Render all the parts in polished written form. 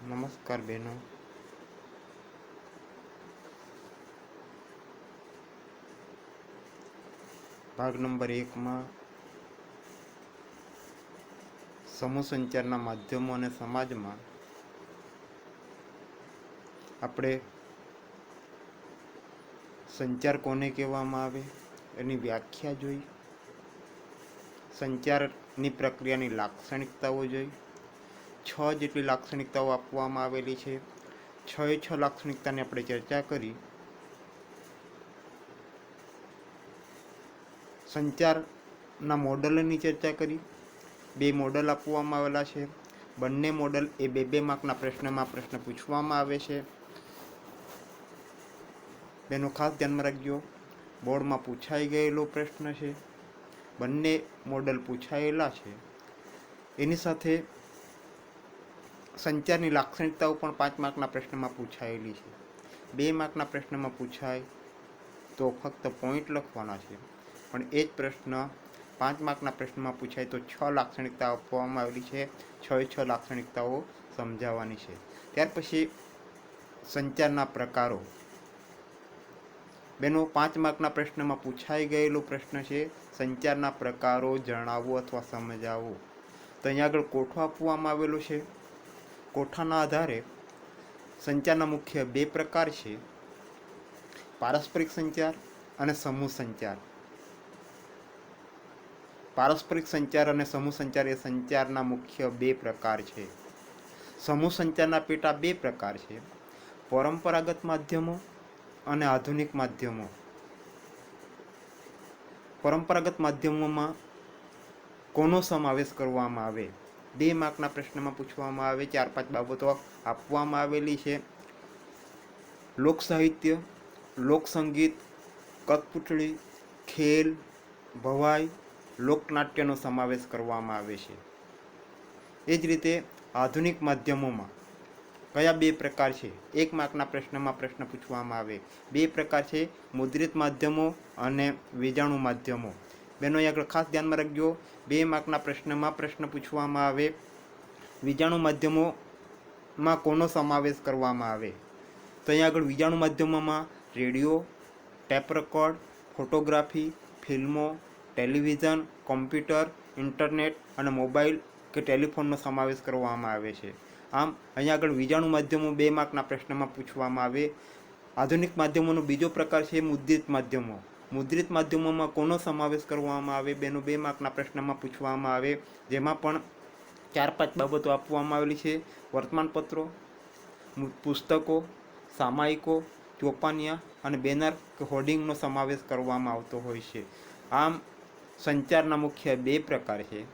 નમસ્કાર બહેનો. ભાગ નંબર 1માં સમૂહ સંચારના માધ્યમો અને સમાજમાં આપણે સંચાર કોને કહેવામાં આવે એની વ્યાખ્યા જોઈ, સંચારની પ્રક્રિયાની લાક્ષણિકતાઓ જોઈ. 6 જેટલી લાક્ષણિકતાઓ આપવામાં આવેલી છે. 6 લાક્ષણિકતાની આપણે ચર્ચા કરી. સંચારના મોડલની ચર્ચા કરી. 2 મોડલ આપવામાં આવેલા છે. બંને મોડલ એ 2 માર્કના પ્રશ્નમાં પ્રશ્ન પૂછવામાં આવે છે. બેનો ખાસ ધ્યાનમાં રાખજો, બોર્ડમાં પૂછાઈ ગયેલો પ્રશ્ન છે. બંને મોડલ પૂછાયેલા છે. એની સાથે સંચારની લાક્ષણિકતાઓ પણ 5 માર્કના પ્રશ્નમાં પૂછાયેલી છે. 2 માર્કના પ્રશ્નમાં પૂછાય તો ફક્ત પોઈન્ટ લખવાના છે, પણ એ જ પ્રશ્ન 5 માર્કના પ્રશ્નમાં પૂછાય તો 6 લાક્ષણિકતા આપવામાં આવેલી છે. 6 લાક્ષણિકતાઓ સમજાવવાની છે. ત્યાર પછી સંચારના પ્રકારો. બેનો 5 માર્કના પ્રશ્નમાં પૂછાઈ ગયેલો પ્રશ્ન છે, સંચારના પ્રકારો જણાવો અથવા સમજાવો. તો અહીંયા આગળ કોઠો આપવામાં આવેલો છે. કોઠાના આધારે સંચારના મુખ્ય 2 પ્રકાર છે, પારસ્પરિક સંચાર અને સમૂહ સંચાર. પારસ્પરિક સંચાર અને સમૂહ સંચાર એ સંચારના મુખ્ય 2 પ્રકાર છે. સમૂહ સંચારના પેટા 2 પ્રકાર છે, પરંપરાગત માધ્યમો અને આધુનિક માધ્યમો. પરંપરાગત માધ્યમોમાં કોનો સમાવેશ કરવામાં આવે? 2 માર્કના પ્રશ્નમાં પૂછવામાં આવે. 4-5 બાબતો આપવામાં આવેલી છે. લોક સાહિત્ય, લોક સંગીત, કઠપૂતળી, ખેલ, ભવાઈ, લોકનાટ્યનો સમાવેશ કરવામાં આવે છે. એ જ રીતે આધુનિક માધ્યમોમાં કયા 2 પ્રકાર છે? 1 માર્કના પ્રશ્નમાં પ્રશ્ન પૂછવામાં આવે. 2 પ્રકાર છે, મુદ્રિત માધ્યમો અને વીજાણુ માધ્યમો. બેનો અહીં આગળ ખાસ ધ્યાનમાં રાખજો, 2 માર્કના પ્રશ્નમાં પ્રશ્ન પૂછવામાં આવે, વીજાણુ માધ્યમોમાં કોનો સમાવેશ કરવામાં આવે? તો અહીં આગળ વીજાણુ માધ્યમોમાં રેડિયો, ટેપ રેકોર્ડ, ફોટોગ્રાફી, ફિલ્મો, ટેલિવિઝન, કોમ્પ્યુટર, ઇન્ટરનેટ અને મોબાઈલ કે ટેલિફોનનો સમાવેશ કરવામાં આવે છે. આમ અહીંયા આગળ વીજાણુ માધ્યમો 2 માર્કના પ્રશ્નમાં પૂછવામાં આવે. આધુનિક માધ્યમોનો બીજો પ્રકાર છે મુદ્રિત માધ્યમો. મુદ્રિત માધ્યમોમાં કોનો સમાવેશ કરવામાં આવે? બેનો 2 માર્કના પ્રશ્નમાં પૂછવામાં આવે, જેમાં પણ 4-5 બાબતો આપવામાં આવેલી છે. વર્તમાનપત્રો, પુસ્તકો, સામાયિકો, ચોપાનિયા અને બેનર કે હોર્ડિંગનો સમાવેશ કરવામાં આવતો હોય છે. આમ સંચારના મુખ્ય 2 પ્રકાર છે,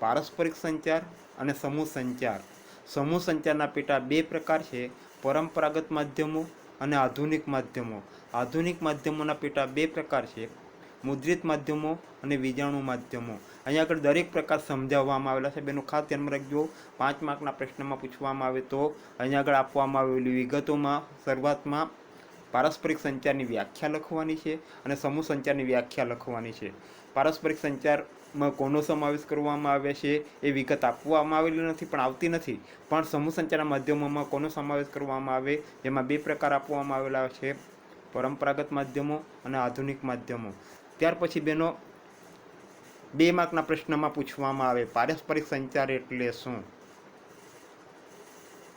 પારસ્પરિક સંચાર અને સમૂહ સંચાર. સમૂહ સંચારના પેટા 2 પ્રકાર છે, પરંપરાગત માધ્યમો અને આધુનિક માધ્યમો. આધુનિક માધ્યમોના પેટા 2 પ્રકાર છે, મુદ્રિત માધ્યમો અને વીજાણુ માધ્યમો. અહીંયા આગળ દરેક પ્રકાર સમજાવવામાં આવેલા છે. બેનું ખાસ ધ્યાનમાં રાખજો, 5 માર્કના પ્રશ્નમાં પૂછવામાં આવે તો અહીંયા આગળ આપવામાં આવેલી વિગતોમાં શરૂઆતમાં પારસ્પરિક સંચારની વ્યાખ્યા લખવાની છે અને સમૂહ સંચારની વ્યાખ્યા લખવાની છે. પારસ્પરિક સંચારમાં કોનો સમાવેશ કરવામાં આવે છે એ વિગત આપવામાં આવેલી નથી, પણ આવતી નથી. પણ સમૂહ સંચારના માધ્યમોમાં કોનો સમાવેશ કરવામાં આવે, જેમાં 2 પ્રકાર આપવામાં આવેલા છે, પરંપરાગત માધ્યમો અને આધુનિક માધ્યમો. ત્યાર પછી બેનો 2 માર્કના પ્રશ્નમાં પૂછવામાં આવે, પારસ્પરિક સંચાર એટલે શું?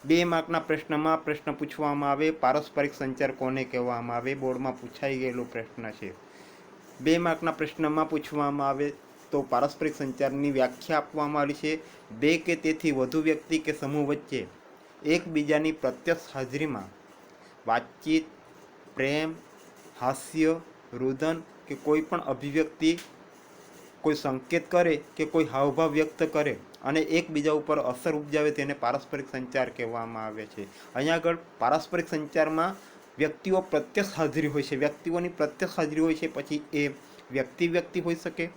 2 માર્કના પ્રશ્નમાં પ્રશ્ન પૂછવામાં આવે, પારસ્પરિક સંચાર કોને કહેવામાં આવે? બોર્ડમાં પૂછાઈ ગયેલો પ્રશ્ન છે. 2 માર્કના પ્રશ્નમાં પૂછવામાં આવે તો પારસ્પરિક સંચારની વ્યાખ્યા આપવામાં આવી છે, 2 કે તેથી વધુ વ્યક્તિ કે સમૂહ વચ્ચે એકબીજાની પ્રત્યક્ષ હાજરીમાં વાતચીત, પ્રેમ, હાસ્ય, રુદન કે કોઈ પણ અભિવ્યક્તિ, કોઈ સંકેત કરે કે કોઈ હાવભાવ વ્યક્ત કરે અને એકબીજા ઉપર અસર ઉપજાવે તેને પારસ્પરિક સંચાર કહેવામાં આવે છે. અહીંયા આગળ પારસ્પરિક સંચારમાં વ્યક્તિઓ પ્રત્યક્ષ હાજરી હોય છે, વ્યક્તિઓની પ્રત્યક્ષ હાજરી હોય છે. પછી એ વ્યક્તિ હોઈ શકે,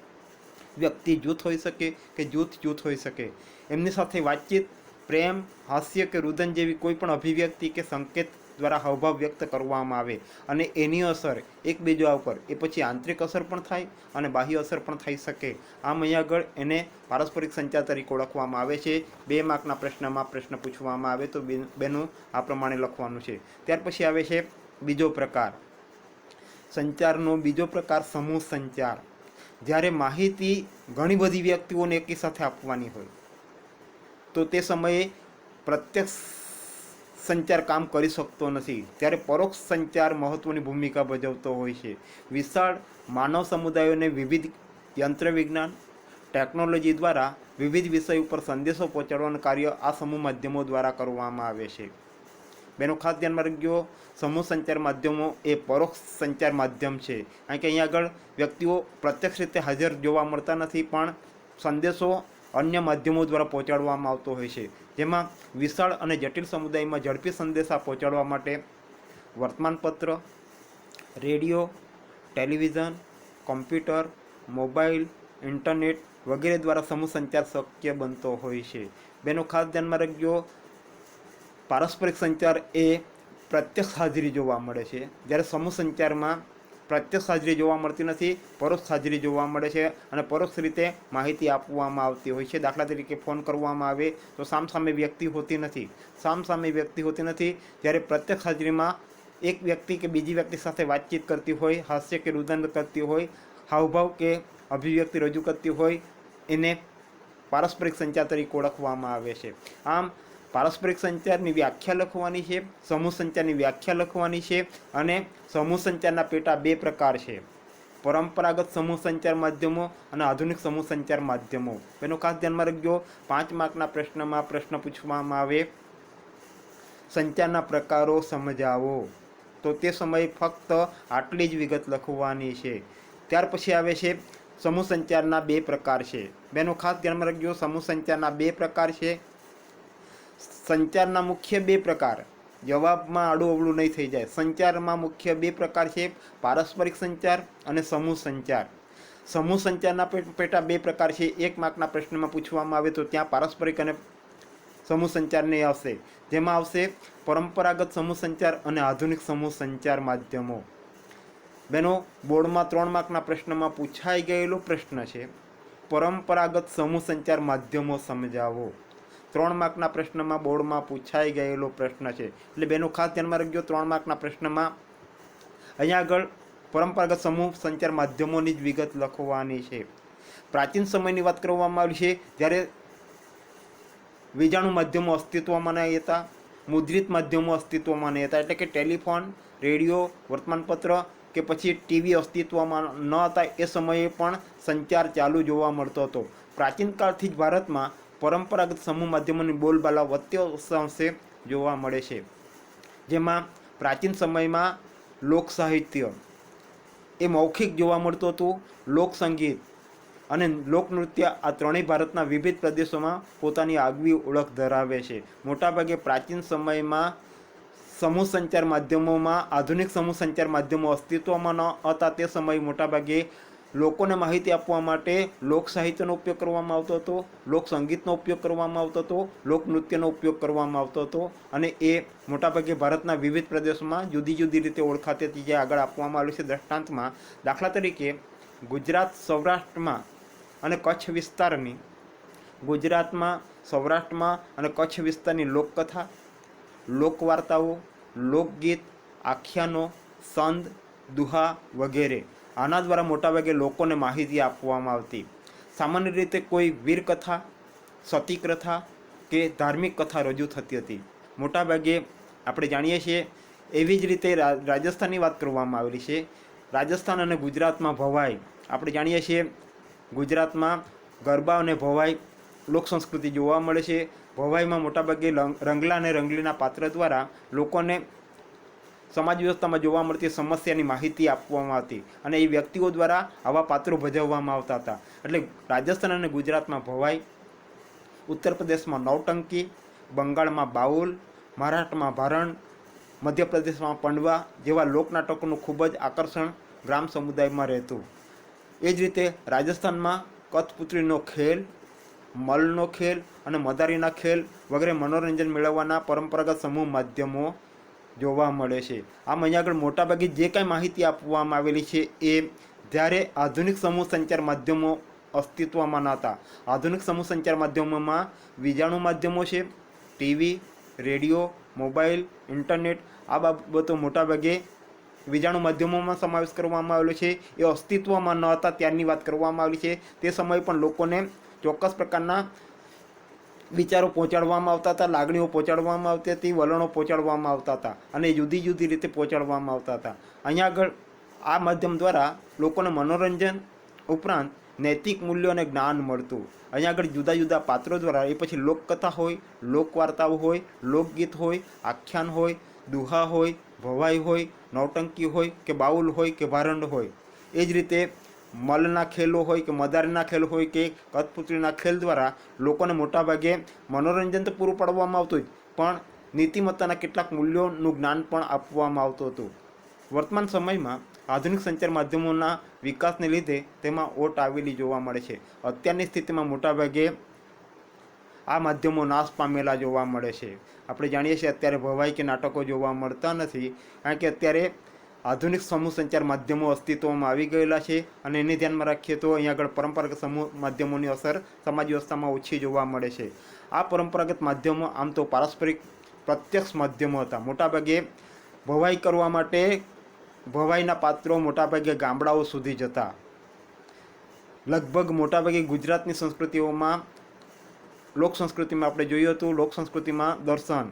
વ્યક્તિ જૂથ હોઈ શકે કે જૂથ હોઈ શકે. એમની સાથે વાતચીત, પ્રેમ, હાસ્ય કે રુદન જેવી કોઈ પણ અભિવ્યક્તિ કે સંકેત દ્વારા હાવભાવ વ્યક્ત કરવામાં આવે અને એની અસર એકબીજા ઉપર એ પછી આંતરિક અસર પણ થાય અને બાહ્ય અસર પણ થઈ શકે. આમ અહીં આગળ એને પારસ્પરિક સંચાર તરીકે ઓળખવામાં આવે છે. 2 માર્કના પ્રશ્નમાં પ્રશ્ન પૂછવામાં આવે તો બેનું આ પ્રમાણે લખવાનું છે. ત્યાર પછી આવે છે બીજો પ્રકાર. સંચારનો બીજો પ્રકાર સમૂહ સંચાર. જ્યારે માહિતી ઘણી બધી વ્યક્તિઓને એકી સાથે આપવાની હોય તો તે સમયે પ્રત્યક્ષ સંચાર કામ કરી શકતો નથી, ત્યારે પરોક્ષ સંચાર મહત્વની ભૂમિકા ભજવતો હોય છે. વિશાળ માનવ સમુદાયોને વિવિધ યંત્ર વિજ્ઞાન ટેકનોલોજી દ્વારા વિવિધ વિષય ઉપર સંદેશો પહોંચાડવાનું કાર્ય આ સમૂહ માધ્યમો દ્વારા કરવામાં આવે છે. બેનો ખાસ ધ્યાનમાં રાખજો, સમૂહ સંચાર માધ્યમો એ પરોક્ષ સંચાર માધ્યમ છે. કારણ કે અહીંયા આગળ વ્યક્તિઓ પ્રત્યક્ષ રીતે હાજર જોવા મળતા નથી, પણ સંદેશો અન્ય માધ્યમો દ્વારા પહોંચાડવામાં આવતો હોય છે. જેમાં વિશાળ અને જટિલ સમુદાયમાં ઝડપી સંદેશા પહોંચાડવા માટે વર્તમાનપત્ર, radio, television, computer, mobile, internet વગેરે દ્વારા સમૂહ સંચાર શક્ય બનતો હોય છે. બેનો ખાસ ધ્યાનમાં રાખજો, પારસ્પરિક સંચાર એ પ્રત્યક્ષ હાજરી જોવા મળે છે, જ્યારે સમૂહ સંચારમાં પ્રત્યક્ષ હાજરી જોવા મળતી નથી, પરોક્ષ હાજરી જોવા મળે છે અને પરોક્ષ રીતે માહિતી આપવામાં આવતી હોય છે. દાખલા તરીકે ફોન કરવામાં આવે તો સામસામે વ્યક્તિ હોતી નથી, જ્યારે પ્રત્યક્ષ હાજરીમાં એક વ્યક્તિ કે બીજી વ્યક્તિ સાથે વાતચીત કરતી હોય, હાસ્ય કે રુદન કરતી હોય, હાવભાવ કે અભિવ્યક્તિ રજૂ કરતી હોય, એને પારસ્પરિક સંચાર તરીકે ઓળખવામાં આવે છે. આમ પારસ્પરિક સંચારની વ્યાખ્યા લખવાની છે, સમૂહ સંચારની વ્યાખ્યા લખવાની છે અને સમૂહ સંચારના પેટા 2 પ્રકાર છે: પરંપરાગત સમૂહ સંચાર માધ્યમો અને આધુનિક સમૂહ સંચાર માધ્યમો. એનું ખાસ ધ્યાનમાં રાખજો, 5 માર્કના પ્રશ્નમાં પ્રશ્ન પૂછવામાં આવે સંચારના પ્રકારો સમજાવો, તો તે સમયે ફક્ત આટલી જ વિગત લખવાની છે. ત્યાર પછી આવે છે સમૂહ સંચારના 2 પ્રકાર છે. બેનો ખાસ ધ્યાનમાં રાખજો, સમૂહ સંચારના 2 પ્રકાર છે. સંચારના મુખ્ય 2 પ્રકાર, જવાબમાં આડું અવળું નહીં થઈ જાય. સંચારમાં મુખ્ય 2 પ્રકાર છે: પારસ્પરિક સંચાર અને સમૂહ સંચાર. સમૂહ સંચારના પેટા 2 પ્રકાર છે. 1 માર્કના પ્રશ્નમાં પૂછવામાં આવે તો ત્યાં પારસ્પરિક અને સમૂહ સંચારને આવશે, જેમાં આવશે પરંપરાગત સમૂહ સંચાર અને આધુનિક સમૂહ સંચાર માધ્યમો. બેનો બોર્ડમાં 3 માર્કના પ્રશ્નમાં પૂછાઈ ગયેલો પ્રશ્ન છે, પરંપરાગત સમૂહ સંચાર માધ્યમો સમજાવો. 3 માર્કના પ્રશ્નમાં બોર્ડમાં પૂછાઈ ગયેલો પ્રશ્ન છે. એટલે બેનો ખાસ ધ્યાનમાં રાખજો, 3 માર્કના પ્રશ્નમાં અહીંયા આગળ પરંપરાગત સમૂહ સંચાર માધ્યમોની જ વિગત લખવાની છે. પ્રાચીન સમયની વાત કરવામાં આવી છે, જ્યારે વીજાણુ માધ્યમો અસ્તિત્વમાં ન હતા, મુદ્રિત માધ્યમો અસ્તિત્વમાં ન હતા, એટલે કે ટેલિફોન, રેડિયો, વર્તમાનપત્ર કે પછી ટીવી અસ્તિત્વમાં ન હતા, એ સમયે પણ સંચાર ચાલુ જોવા મળતો હતો. પ્રાચીન કાળથી જ ભારતમાં પરંપરાગત સમૂહ માધ્યમોની બોલબાલા વધતી અંશે જોવા મળે છે. જેમાં પ્રાચીન સમયમાં લોક સાહિત્ય એ મૌખિક જોવા મળતું હતું, લોકસંગીત અને લોકનૃત્ય આ ત્રણેય ભારતના વિવિધ પ્રદેશોમાં પોતાની આગવી ઓળખ ધરાવે છે. મોટાભાગે પ્રાચીન સમયમાં સમૂહ સંચાર માધ્યમોમાં આધુનિક સમૂહ સંચાર માધ્યમો અસ્તિત્વમાં ન હતા. તે સમયે મોટાભાગે લોકોને માહિતી આપવા માટે લોક સાહિત્યનો ઉપયોગ કરવામાં આવતો હતો, લોકસંગીતનો ઉપયોગ કરવામાં આવતો હતો, લોકનૃત્યનો ઉપયોગ કરવામાં આવતો હતો અને એ મોટાભાગે ભારતના વિવિધ પ્રદેશોમાં જુદી જુદી રીતે ઓળખાતી હતી, જે આગળ આપવામાં આવ્યું છે દ્રષ્ટાંતમાં. દાખલા તરીકે ગુજરાત, સૌરાષ્ટ્રમાં અને કચ્છ વિસ્તારની લોકકથા, લોકવાર્તાઓ, લોકગીત, આખ્યાનો, સંદ, દુહા વગેરે આના દ્વારા મોટાભાગે લોકોને માહિતી આપવામાં આવતી. સામાન્ય રીતે કોઈ વીરકથા, સતીકથા કે ધાર્મિક કથા રજૂ થતી હતી. મોટાભાગે આપણે જાણીએ છીએ એવી જ રીતે રાજસ્થાનની વાત કરવામાં આવેલી છે. રાજસ્થાન અને ગુજરાતમાં ભવાઈ, આપણે જાણીએ છીએ ગુજરાતમાં ગરબા અને ભવાઈ લોક સંસ્કૃતિ જોવા મળે છે. ભવાઈમાં મોટાભાગે રંગલા અને રંગલીના પાત્ર દ્વારા લોકોને સમાજ વ્યવસ્થામાં જોવા મળતી સમસ્યાની માહિતી આપવામાં આવતી અને એ વ્યક્તિઓ દ્વારા આવા પાત્રો ભજવવામાં આવતા હતા. એટલે રાજસ્થાન અને ગુજરાતમાં ભવાઈ, ઉત્તર પ્રદેશમાં નૌટંકી, બંગાળમાં બાઉલ, મહારાષ્ટ્રમાં ભારણ, મધ્યપ્રદેશમાં પંડવા જેવા લોકનાટકોનું ખૂબ જ આકર્ષણ ગ્રામ સમુદાયમાં રહેતું. એ જ રીતે રાજસ્થાનમાં કઠપુતળીનો ખેલ, મલનો ખેલ અને મદારીના ખેલ વગેરે મનોરંજન મેળવવાના પરંપરાગત સમૂહ માધ્યમો જોવા મળે છે. આમ અહીંયા આગળ મોટાભાગે જે કાંઈ માહિતી આપવામાં આવેલી છે એ જ્યારે આધુનિક સમૂહ સંચાર માધ્યમો અસ્તિત્વમાં નહોતા. આધુનિક સમૂહ સંચાર માધ્યમોમાં વીજાણુ માધ્યમો છે, ટીવી, રેડિયો, મોબાઈલ, ઇન્ટરનેટ, આ બાબતો મોટાભાગે વીજાણુ માધ્યમોમાં સમાવેશ કરવામાં આવેલો છે. એ અસ્તિત્વમાં ન હતા ત્યારની વાત કરવામાં આવેલી છે. તે સમયે પણ લોકોને ચોક્કસ પ્રકારના વિચારો પહોંચાડવામાં આવતા હતા, લાગણીઓ પહોંચાડવામાં આવતી હતી, વલણો પહોંચાડવામાં આવતા હતા અને જુદી જુદી રીતે પહોંચાડવામાં આવતા હતા. અહીંયા આગળ આ માધ્યમ દ્વારા લોકોને મનોરંજન ઉપરાંત નૈતિક મૂલ્યો અને જ્ઞાન મળતું. અહીંયા આગળ જુદા જુદા પાત્રો દ્વારા, એ પછી લોકકથા હોય, લોકવાર્તાઓ હોય, લોકગીત હોય, આખ્યાન હોય, દુહા હોય, ભવાઈ હોય, નૌટંકી હોય કે બાઉલ હોય કે ભારંડ હોય, એ જ રીતે મલના ખેલો હોય કે મદારના ખેલ હોય કે કઠપુતળીના ખેલ દ્વારા લોકોને મોટાભાગે મનોરંજન તો પૂરું પાડવામાં આવતું જ, પણ નીતિમત્તાના કેટલાક મૂલ્યોનું જ્ઞાન પણ આપવામાં આવતું હતું. વર્તમાન સમયમાં આધુનિક સંચાર માધ્યમોના વિકાસને લીધે તેમાં ઓટ આવેલી જોવા મળે છે. અત્યારની સ્થિતિમાં મોટાભાગે આ માધ્યમો નાશ પામેલા જોવા મળે છે. આપણે જાણીએ છીએ અત્યારે ભવાઈ કે નાટકો જોવા મળતા નથી, કારણ કે અત્યારે આધુનિક સમૂહ સંચાર માધ્યમો અસ્તિત્વમાં આવી ગયેલા છે અને એને ધ્યાનમાં રાખીએ તો અહીં આગળ પરંપરાગત સમૂહ માધ્યમોની અસર સમાજ વ્યવસ્થામાં ઓછી જોવા મળે છે. આ પરંપરાગત માધ્યમો આમ તો પારસ્પરિક પ્રત્યક્ષ માધ્યમો હતા. મોટાભાગે ભવાઈ કરવા માટે ભવાઈના પાત્રો મોટાભાગે ગામડાઓ સુધી જતા. લગભગ મોટાભાગે ગુજરાતની સંસ્કૃતિઓમાં, લોક સંસ્કૃતિમાં આપણે જોયું હતું, લોક સંસ્કૃતિમાં દર્શન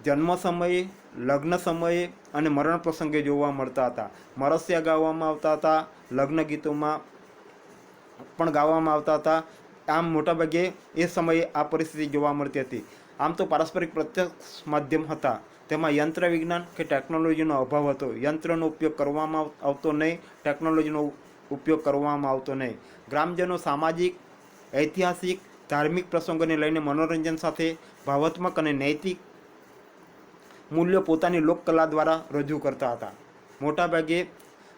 જન્મ સમયે, લગ્ન સમયે અને મરણ પ્રસંગે જોવા મળતા હતા. મરસિયા ગાવામાં આવતા હતા, લગ્ન ગીતોમાં પણ ગાવામાં આવતા હતા. આમ મોટાભાગે એ સમયે આ પરિસ્થિતિ જોવા મળતી હતી. આમ તો પારસ્પરિક પ્રત્યક્ષ માધ્યમ હતા, તેમાં યંત્ર વિજ્ઞાન કે ટેકનોલોજીનો અભાવ હતો. યંત્રનો ઉપયોગ કરવામાં આવતો નહીં, ટેકનોલોજીનો ઉપયોગ કરવામાં આવતો નહીં. ગ્રામજનો સામાજિક, ઐતિહાસિક, ધાર્મિક પ્રસંગોને લઈને મનોરંજન સાથે ભાવાત્મક અને નૈતિક મૂલ્યો પોતાની લોકકલા દ્વારા રજૂ કરતા હતા. મોટાભાગે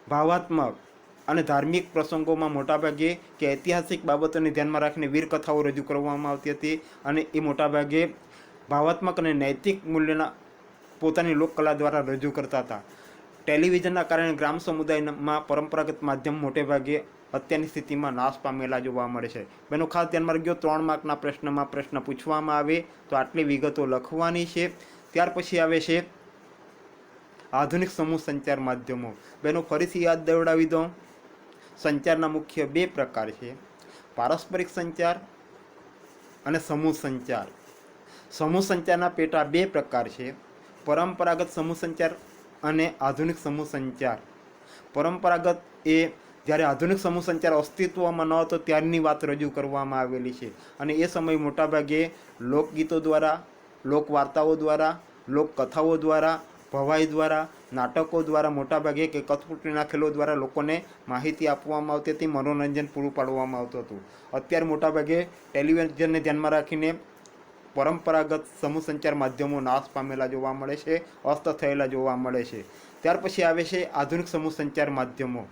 ભાવાત્મક અને ધાર્મિક પ્રસંગોમાં મોટાભાગે કે ઐતિહાસિક બાબતોને ધ્યાનમાં રાખીને વીરકથાઓ રજૂ કરવામાં આવતી હતી અને એ મોટાભાગે ભાવાત્મક અને નૈતિક મૂલ્યના પોતાની લોકકલા દ્વારા રજૂ કરતા હતા. ટેલિવિઝનના કારણે ગ્રામ સમુદાયમાં પરંપરાગત માધ્યમ મોટેભાગે અત્યારની સ્થિતિમાં નાશ પામેલા જોવા મળે છે. બેનો ખાસ ધ્યાનમાં રાખજો, 3 માર્કના પ્રશ્નમાં પ્રશ્ન પૂછવામાં આવે તો આટલી વિગતો લખવાની છે. ત્યાર પછી આવે છે આધુનિક સમૂહ સંચાર માધ્યમો. બેનો ફરીથી યાદ દેવડાવી દઉં, સંચારના મુખ્ય 2 પ્રકાર છે, પારસ્પરિક સંચાર અને સમૂહ સંચાર. સમૂહ સંચારના પેટા 2 પ્રકાર છે, પરંપરાગત સમૂહ સંચાર અને આધુનિક સમૂહ સંચાર. પરંપરાગત એ જ્યારે આધુનિક સમૂહ સંચાર અસ્તિત્વમાં ન હતો ત્યારની વાત રજૂ કરવામાં આવેલી છે અને એ સમય મોટાભાગે લોકગીતો દ્વારા, લોકવાર્તાઓ દ્વારા, લોકકથાઓ દ્વારા, ભવાઈ દ્વારા, નાટકો દ્વારા મોટાભાગે કે કઠપુતળીના ખેલો દ્વારા લોકોને માહિતી આપવામાં આવતી હતી, મનોરંજન પૂરું પાડવામાં આવતું હતું. અત્યારે મોટાભાગે ટેલિવિઝનને ધ્યાનમાં રાખીને પરંપરાગત સમૂહ સંચાર માધ્યમો નાશ પામેલા જોવા મળે છે, અસ્ત થયેલા જોવા મળે છે. ત્યાર પછી આવે છે આધુનિક સમૂહ સંચાર માધ્યમો.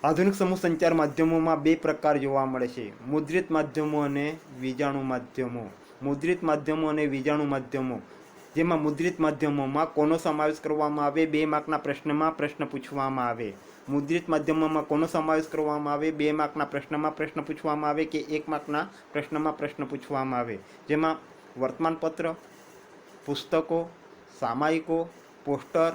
આધુનિક સમૂહ સંચાર માધ્યમોમાં 2 પ્રકાર જોવા મળે છે, મુદ્રિત માધ્યમો અને વીજાણુ માધ્યમો. મુદ્રિત માધ્યમો અને વીજાણુ માધ્યમો, જેમાં મુદ્રિત માધ્યમોમાં કોનો સમાવેશ કરવામાં આવે, 2 માર્કના પ્રશ્નમાં પ્રશ્ન પૂછવામાં આવે. મુદ્રિત માધ્યમોમાં કોનો સમાવેશ કરવામાં આવે, 2 માર્કના પ્રશ્નમાં પ્રશ્ન પૂછવામાં આવે કે 1 માર્કના પ્રશ્નમાં પ્રશ્ન પૂછવામાં આવે. જેમાં વર્તમાનપત્ર, પુસ્તકો, સામાયિકો, પોસ્ટર,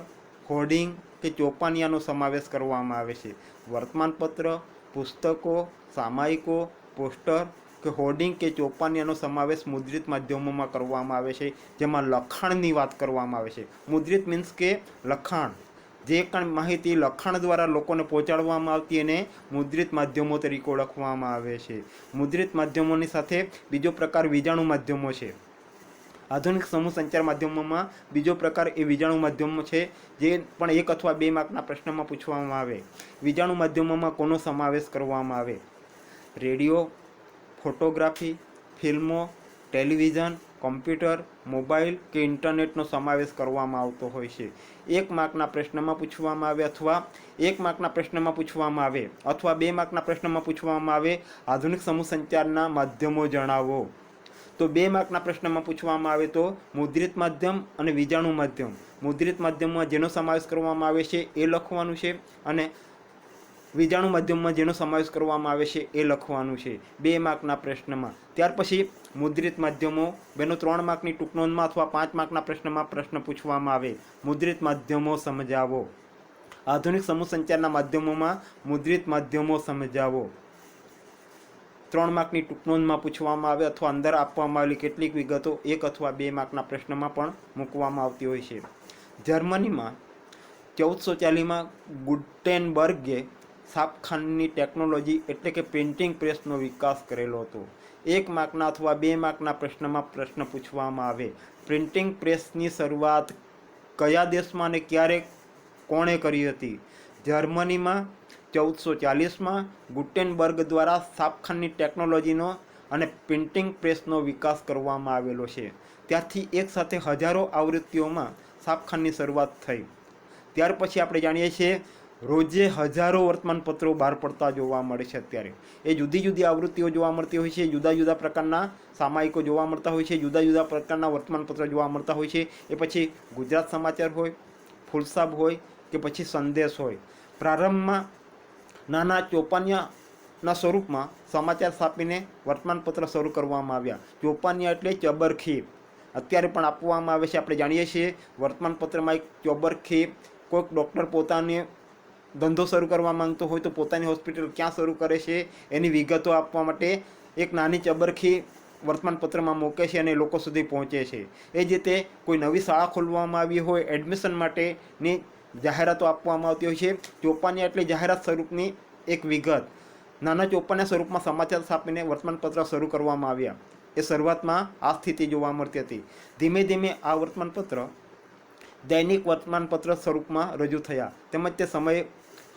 હોર્ડિંગ કે ચોપાનિયાનો સમાવેશ કરવામાં આવે છે. વર્તમાનપત્ર, પુસ્તકો, સામાયિકો, પોસ્ટર કે હોર્ડિંગ કે ચોપાનિયાનો સમાવેશ મુદ્રિત માધ્યમોમાં કરવામાં આવે છે, જેમાં લખાણની વાત કરવામાં આવે છે. મુદ્રિત મીન્સ કે લખાણ, જે કાંઈ માહિતી લખાણ દ્વારા લોકોને પહોંચાડવામાં આવતી એને મુદ્રિત માધ્યમો તરીકે ઓળખવામાં આવે છે. મુદ્રિત માધ્યમોની સાથે બીજો પ્રકાર વીજાણુ માધ્યમો છે. આધુનિક સમૂહ સંચાર માધ્યમોમાં બીજો પ્રકાર એ વીજાણુ માધ્યમો છે, જે પણ 1 અથવા 2 માર્કના પ્રશ્નમાં પૂછવામાં આવે. વીજાણુ માધ્યમોમાં કોનો સમાવેશ કરવામાં આવે, રેડિયો, ફોટોગ્રાફી, ફિલ્મો, ટેલિવિઝન, કોમ્પ્યુટર, મોબાઈલ કે ઇન્ટરનેટનો સમાવેશ કરવામાં આવતો હોય છે. 1 માર્કના પ્રશ્નમાં પૂછવામાં આવે અથવા 1 માર્કના પ્રશ્નમાં પૂછવામાં આવે અથવા 2 માર્કના પ્રશ્નમાં પૂછવામાં આવે, આધુનિક સમૂહ સંચારના માધ્યમો જણાવો. તો 2 માર્કના પ્રશ્નમાં પૂછવામાં આવે તો મુદ્રિત માધ્યમ અને વીજાણુ માધ્યમ. મુદ્રિત માધ્યમમાં જેનો સમાવેશ કરવામાં આવે છે એ લખવાનું છે અને વીજાણુ માધ્યમમાં જેનો સમાવેશ કરવામાં આવે છે એ લખવાનું છે 2 માર્કના પ્રશ્નમાં. ત્યાર પછી મુદ્રિત માધ્યમો બેનો 3 માર્કની ટૂંક નોંધમાં અથવા 5 માર્કના પ્રશ્નમાં પ્રશ્ન પૂછવામાં આવે. મુદ્રિત માધ્યમો સમજાવો. આધુનિક સમૂહ સંચારના માધ્યમોમાં મુદ્રિત માધ્યમો સમજાવો. 3 માર્કની ટૂંક નોંધમાં પૂછવામાં આવે અથવા અંદર આપવામાં આવેલી કેટલીક વિગતો 1 અથવા 2 માર્કના પ્રશ્નમાં પણ મૂકવામાં આવતી હોય છે. જર્મનીમાં 1440માં ગુટેનબર્ગે છાપખાનની ટેકનોલોજી એટલે કે પ્રિન્ટિંગ પ્રેસનો વિકાસ કરેલો હતો. 1 માર્કના અથવા 2 માર્કના પ્રશ્નમાં પ્રશ્ન પૂછવામાં આવે. પ્રિન્ટિંગ પ્રેસની શરૂઆત કયા દેશમાં અને ક્યારે કોણે કરી હતી? જર્મનીમાં 1440માં ગુટેનબર્ગ દ્વારા છાપખાનની ટેકનોલોજીનો અને પ્રિન્ટિંગ પ્રેસનો વિકાસ કરવામાં આવેલો છે. ત્યારથી એકસાથે હજારો આવૃત્તિઓમાં છાપખાનની શરૂઆત થઈ. ત્યાર પછી આપણે જાણીએ છીએ રોજે હજારો વર્તમાનપત્રો બહાર પડતા જોવા મળે છે. અત્યારે એ જુદી જુદી આવૃત્તિઓ જોવા મળતી હોય છે, જુદા જુદા પ્રકારના સામાયિકો જોવા મળતા હોય છે, જુદા જુદા પ્રકારના વર્તમાનપત્રો જોવા મળતા હોય છે. એ પછી ગુજરાત સમાચાર હોય, ફૂલસાબ હોય કે પછી સંદેશ હોય. પ્રારંભમાં નાના ચોપાનિયાના સ્વરૂપમાં સમાચાર છાપીને વર્તમાનપત્ર શરૂ કરવામાં આવ્યા. ચોપાનિયા એટલે ચબરખી, અત્યારે પણ આપવામાં આવે છે. આપણે જાણીએ છીએ વર્તમાનપત્રમાં એક ચબરખી, કોઈક ડૉક્ટર પોતાને ધંધો શરૂ કરવા માંગતો હોય તો પોતાની હોસ્પિટલ ક્યાં શરૂ કરે છે એની વિગતો આપવા માટે એક નાની ચબરખી વર્તમાનપત્રમાં મૂકે છે અને લોકો સુધી પહોંચે છે. એ જ રીતે કોઈ નવી શાળા ખોલવામાં આવી હોય, એડમિશન માટેની જાહેરાતો આપવામાં આવતી હોય છે. ચોપાનિયા એટલે જાહેરાત સ્વરૂપની એક વિગત. નાના ચોપાનિયા સ્વરૂપમાં સમાચાર છાપીને વર્તમાનપત્ર શરૂ કરવામાં આવ્યા. એ શરૂઆતમાં આ સ્થિતિ જોવા મળતી હતી. ધીમે ધીમે આ વર્તમાનપત્ર દૈનિક વર્તમાનપત્ર સ્વરૂપમાં રજૂ થયા, તેમજ તે સમયે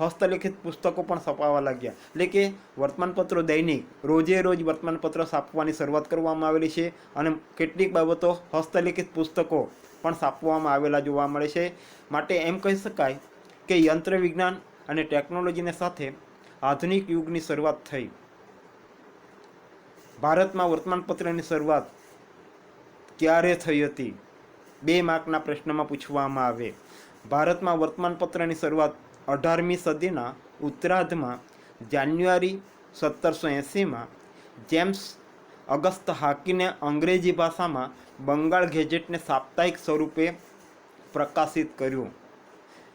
હસ્તલિખિત પુસ્તકો પણ છપાવા લાગ્યા. એટલે કે વર્તમાનપત્રો દૈનિક રોજે રોજ વર્તમાનપત્ર છાપવાની શરૂઆત કરવામાં આવેલી છે અને કેટલીક બાબતો હસ્તલિખિત પુસ્તકો પણ છાપવામાં આવેલા જોવા મળે છે. માટે એમ કહી શકાય કે યંત્ર વિજ્ઞાન અને ટેકનોલોજીને સાથે આધુનિક યુગની શરૂઆત થઈ. ભારતમાં વર્તમાનપત્રની શરૂઆત ક્યારે થઈ હતી? 2 માર્કના પ્રશ્નમાં પૂછવામાં આવે. ભારતમાં વર્તમાનપત્રની શરૂઆત 18મી સદીના ઉત્તરાર્ધમાં જાન્યુઆરી 1780માં જેમ્સ અગસ્ત હાકીને અંગ્રેજી ભાષામાં બંગાળ ગેજેટને સાપ્તાહિક સ્વરૂપે પ્રકાશિત કર્યું.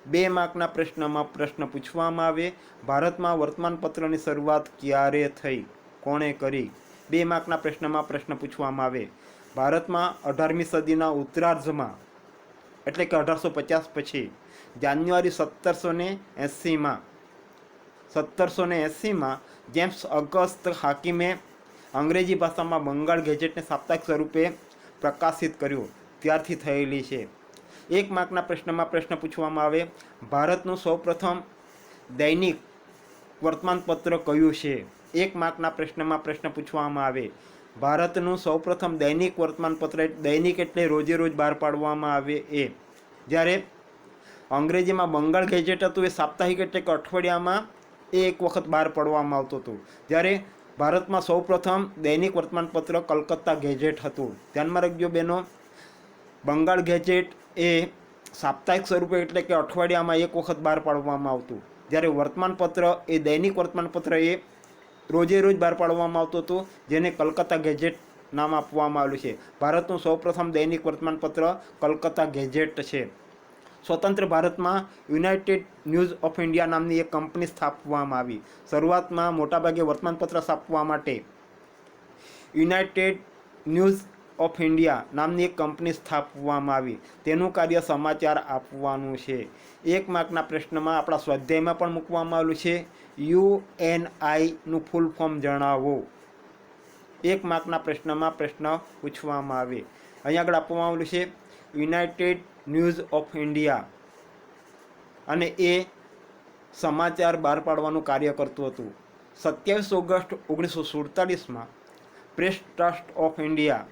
2 માર્કના પ્રશ્નમાં પ્રશ્ન પૂછવામાં આવે. ભારતમાં વર્તમાનપત્રની શરૂઆત ક્યારે થઈ? કોણે કરી? 2 માર્કના પ્રશ્નમાં પ્રશ્ન પૂછવામાં આવે. ભારતમાં 18મી સદીના ઉત્તરાર્ધમાં એટલે કે 1850 પછી જાન્યુઆરી 1780માં જેમ્સ અગસ્ત હાકીમે અંગ્રેજી ભાષામાં બંગાળ ગેજેટને સાપ્તાહિક સ્વરૂપે પ્રકાશિત કર્યું, ત્યારથી થયેલી છે. 1 માર્કના પ્રશ્નમાં પ્રશ્ન પૂછવામાં આવે. ભારતનું સૌપ્રથમ દૈનિક વર્તમાનપત્ર કયું છે? 1 માર્કના પ્રશ્નમાં પ્રશ્ન પૂછવામાં આવે. ભારતનું સૌપ્રથમ દૈનિક વર્તમાનપત્ર, દૈનિક એટલે રોજે રોજ બહાર પાડવામાં આવે એ. જ્યારે અંગ્રેજીમાં બંગાળ ગેજેટ હતું એ સાપ્તાહિક એટલે કે અઠવાડિયામાં એક વખત બહાર પાડવામાં આવતું હતું. જ્યારે ભારતમાં સૌપ્રથમ દૈનિક વર્તમાનપત્ર કલકત્તા ગેજેટ હતું. ધ્યાનમાં રાખજો બહેનો, બંગાળ ગેજેટ એ સાપ્તાહિક સ્વરૂપે એટલે કે અઠવાડિયામાં એક વખત બહાર પાડવામાં આવતું. જ્યારે વર્તમાનપત્ર એ દૈનિક વર્તમાનપત્ર એ રોજે રોજ બહાર પાડવામાં આવતું હતું, જેને કલકત્તા ગેજેટ નામ આપવામાં આવેલું છે. ભારતનું સૌપ્રથમ દૈનિક વર્તમાનપત્ર કલકત્તા ગેજેટ છે. સ્વતંત્ર ભારતમાં યુનાઇટેડ ન્યૂઝ ઓફ ઇન્ડિયા નામની એક કંપની સ્થાપવામાં આવી. શરૂઆતમાં મોટાભાગે વર્તમાનપત્ર છાપવા માટે યુનાઇટેડ ન્યૂઝ ઓફ ઇન્ડિયા નામની એક કંપની સ્થાપવામાં આવી. તેનું કાર્ય સમાચાર આપવાનું છે. 1 માર્કના પ્રશ્નમાં આપણા સ્વાધ્યાયમાં પણ મૂકવામાં આવેલું છે. UNIનું ફૂલ ફોર્મ જણાવો. 1 માર્કના પ્રશ્નમાં પ્રશ્ન પૂછવામાં આવે. અહીં આગળ આપવામાં આવેલું છે યુનાઇટેડ ન્યૂઝ ઓફ ઇન્ડિયા, અને એ સમાચાર બહાર પાડવાનું કાર્ય કરતું હતું. 27 ઓગસ્ટ 1947માં પ્રેસ ટ્રસ્ટ ઓફ ઇન્ડિયા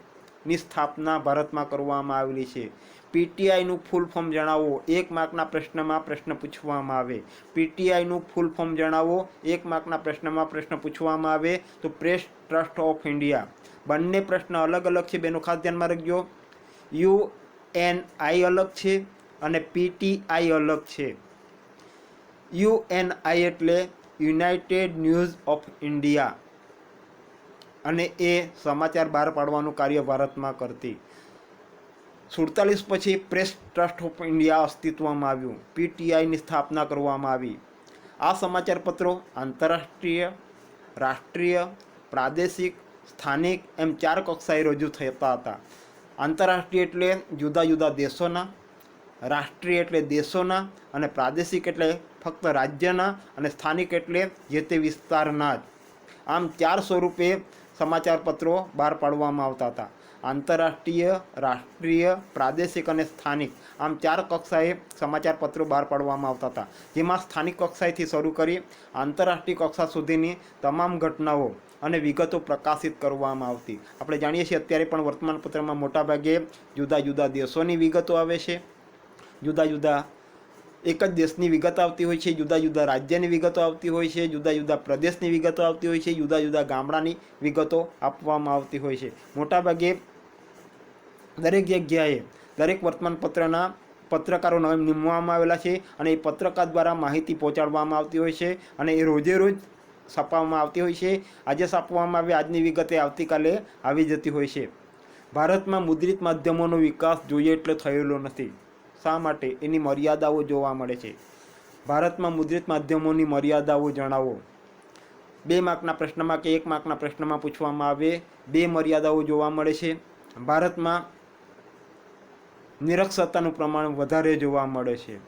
ની સ્થાપના ભારતમાં કરવામાં આવેલી છે? પીટીઆઈનું ફૂલ ફોર્મ જણાવો. 1 માર્કના પ્રશ્નમાં પ્રશ્ન પૂછવામાં આવે. પીટીઆઈનું ફૂલ ફોર્મ જણાવો. 1 માર્કના પ્રશ્નમાં પ્રશ્ન પૂછવામાં આવે તો પ્રેસ ટ્રસ્ટ ઓફ ઇન્ડિયા. બંને પ્રશ્ન અલગ અલગ છે બેનો, ખાસ ધ્યાનમાં રાખજો. યુએનઆઈ અલગ છે અને પીટીઆઈ અલગ છે. યુએનઆઈ એટલે યુનાઇટેડ ન્યૂઝ ઓફ ઇન્ડિયા, અને એ સમાચાર બહાર પાડવાનું કાર્ય ભારતમાં કરતી. 47 પછી પ્રેસ ટ્રસ્ટ ઓફ ઇન્ડિયા અસ્તિત્વમાં આવ્યું. પીટીઆઈની સ્થાપના કરવામાં આવી. આ સમાચાર પત્રો આંતરરાષ્ટ્રીય, રાષ્ટ્રીય, પ્રાદેશિક, સ્થાનિક એમ 4 કક્ષાએ રજૂ થતા હતા. આંતરરાષ્ટ્રીય એટલે જુદા જુદા દેશોના, રાષ્ટ્રીય એટલે દેશોના, અને પ્રાદેશિક એટલે ફક્ત રાજ્યના, અને સ્થાનિક એટલે જે તે વિસ્તારના જ. આમ 4 સ્વરૂપે સમાચાર પત્રો બહાર પાડવામાં આવતા હતા. આંતરરાષ્ટ્રીય, રાષ્ટ્રીય, પ્રાદેશિક અને સ્થાનિક, આમ 4 કક્ષાએ સમાચાર પત્રો બહાર પાડવામાં આવતા હતા. જેમાં સ્થાનિક કક્ષાએથી શરૂ કરી આંતરરાષ્ટ્રીય કક્ષા સુધીની તમામ ઘટનાઓ અને વિગતો પ્રકાશિત કરવામાં આવતી. આપણે જાણીએ છીએ અત્યારે પણ વર્તમાનપત્રમાં મોટાભાગે જુદા જુદા દેશોની વિગતો આવે છે, જુદા જુદા એક જ દેશની વિગત આવતી હોય છે, જુદા જુદા રાજ્યની વિગતો આવતી હોય છે, જુદા જુદા પ્રદેશની વિગતો આવતી હોય છે, જુદા જુદા ગામડાની વિગતો આપવામાં આવતી હોય છે. મોટાભાગે દરેક જગ્યાએ દરેક વર્તમાનપત્રના પત્રકારો નિમવામાં આવેલા છે, અને એ પત્રકાર દ્વારા માહિતી પહોંચાડવામાં આવતી હોય છે, અને એ રોજે રોજ છાપવામાં આવતી હોય છે. આજે છાપવામાં આવે આજની વિગતે આવતીકાલે આવી જતી હોય છે. ભારતમાં મુદ્રિત માધ્યમોનો વિકાસ જોઈએ એટલે થયેલો નથી. શા માટે? એની મર્યાદાઓ જોવા મળે છે. ભારતમાં મુદ્રિત માધ્યમોની મર્યાદાઓ જણાવો. 2 માર્કના પ્રશ્નમાં કે 1 માર્કના પ્રશ્નમાં પૂછવામાં આવે. 2 મર્યાદાઓ જોવા મળે છે. ભારતમાં નિરક્ષરતાનું પ્રમાણ વધારે જોવા મળે છે.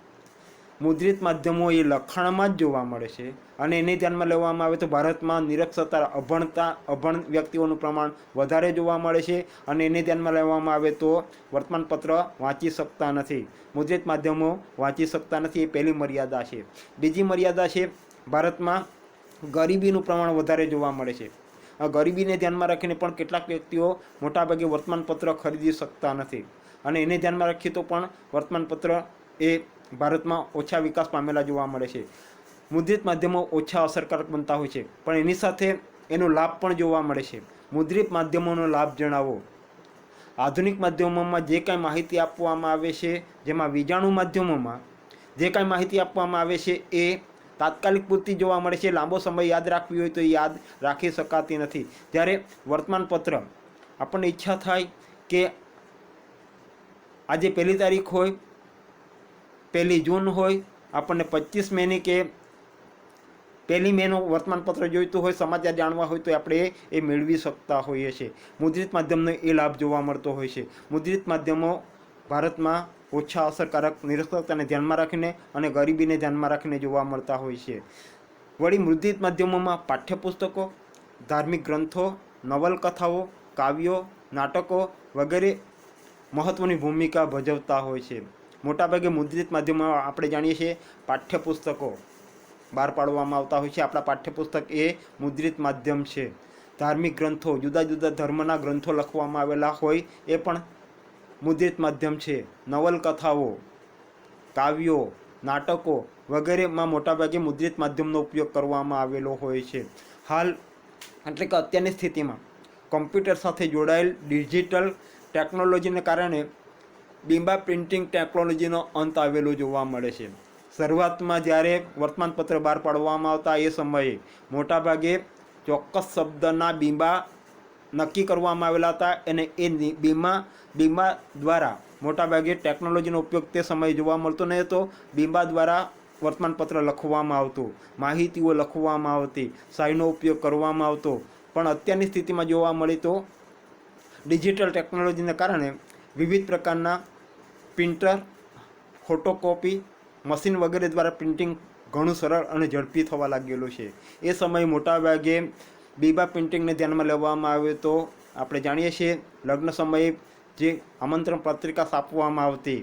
મુદ્રિત માધ્યમો એ લખાણમાં જ જોવા મળે છે, અને એને ધ્યાનમાં લેવામાં આવે તો ભારતમાં નિરક્ષરતા, અભણ વ્યક્તિઓનું પ્રમાણ વધારે જોવા મળે છે, અને એને ધ્યાનમાં લેવામાં આવે તો વર્તમાનપત્ર વાંચી શકતા નથી, મુદ્રિત માધ્યમો વાંચી શકતા નથી. એ પહેલી મર્યાદા છે. બીજી મર્યાદા છે, ભારતમાં ગરીબીનું પ્રમાણ વધારે જોવા મળે છે. આ ગરીબીને ધ્યાનમાં રાખીને પણ કેટલાક વ્યક્તિઓ મોટાભાગે વર્તમાનપત્ર ખરીદી શકતા નથી, અને એને ધ્યાનમાં રાખીએ તો પણ વર્તમાનપત્ર એ ભારતમાં ઓછા વિકાસ પામેલા જોવા મળે છે. મુદ્રિત માધ્યમો ઓછા અસરકારક બનતા હોય છે, પણ એની સાથે એનો લાભ પણ જોવા મળે છે. મુદ્રિત માધ્યમોનો લાભ જણાવો. આધુનિક માધ્યમોમાં જે કાંઈ માહિતી આપવામાં આવે છે, જેમાં વિજાણુ માધ્યમોમાં જે કાંઈ માહિતી આપવામાં આવે છે એ તાત્કાલિક પૂરતી જોવા મળે છે. લાંબો સમય યાદ રાખવી હોય તો યાદ રાખી શકાતી નથી. જ્યારે વર્તમાનપત્ર આપણને ઈચ્છા થાય કે આજે 1 તારીખ હોય, 1 જૂન હોય, આપણને 25 મેની કે 1 મેનું વર્તમાનપત્ર જોઈતું હોય, સમાચાર જાણવા હોય તો આપણે એ મેળવી શકતા હોઈએ છીએ. મુદ્રિત માધ્યમનો એ લાભ જોવા મળતો હોય છે. મુદ્રિત માધ્યમો ભારતમાં ઓછા અસરકારક, નિરક્ષરતાને ધ્યાનમાં રાખીને અને ગરીબીને ધ્યાનમાં રાખીને જોવા મળતા હોય છે. વળી મુદ્રિત માધ્યમોમાં પાઠ્યપુસ્તકો, ધાર્મિક ગ્રંથો, નવલકથાઓ, કાવ્યો, નાટકો વગેરે મહત્ત્વની ભૂમિકા ભજવતા હોય છે. મોટાભાગે મુદ્રિત માધ્યમમાં આપણે જાણીએ છીએ પાઠ્યપુસ્તકો બહાર પાડવામાં આવતા હોય છે. આપણા પાઠ્યપુસ્તક એ મુદ્રિત માધ્યમ છે. ધાર્મિક ગ્રંથો, જુદા જુદા ધર્મના ગ્રંથો લખવામાં આવેલા હોય એ પણ મુદ્રિત માધ્યમ છે. નવલકથાઓ, કાવ્યો, નાટકો વગેરેમાં મોટાભાગે મુદ્રિત માધ્યમનો ઉપયોગ કરવામાં આવેલો હોય છે. હાલ એટલે કે અત્યારની સ્થિતિમાં કમ્પ્યુટર સાથે જોડાયેલ ડિજિટલ ટેકનોલોજીને કારણે બીંબા પ્રિન્ટિંગ ટેકનોલોજીનો અંત આવેલો જોવા મળે છે. શરૂઆતમાં જ્યારે વર્તમાનપત્ર બહાર પાડવામાં આવતા એ સમયે મોટાભાગે ચોક્કસ શબ્દના બીંબા નક્કી કરવામાં આવેલા હતા, અને એ બીંબા દ્વારા મોટાભાગે ટેકનોલોજીનો ઉપયોગ તે સમયે જોવા મળતો નહીં હતો. બીંબા દ્વારા વર્તમાનપત્ર લખવામાં આવતું, માહિતીઓ લખવામાં આવતી, શાહીનો ઉપયોગ કરવામાં આવતો. પણ અત્યારની સ્થિતિમાં જોવા મળી તો ડિજિટલ ટેકનોલોજીને કારણે વિવિધ પ્રકારના પ્રિન્ટર, ફોટોકોપી મશીન વગેરે દ્વારા પ્રિન્ટિંગ ઘણું સરળ અને ઝડપી થવા લાગેલું છે. એ સમયે મોટાભાગે બીબા પ્રિન્ટિંગને ધ્યાનમાં લેવામાં આવે તો આપણે જાણીએ છીએ લગ્ન સમયે જે આમંત્રણ પત્રિકા છાપવામાં આવતી,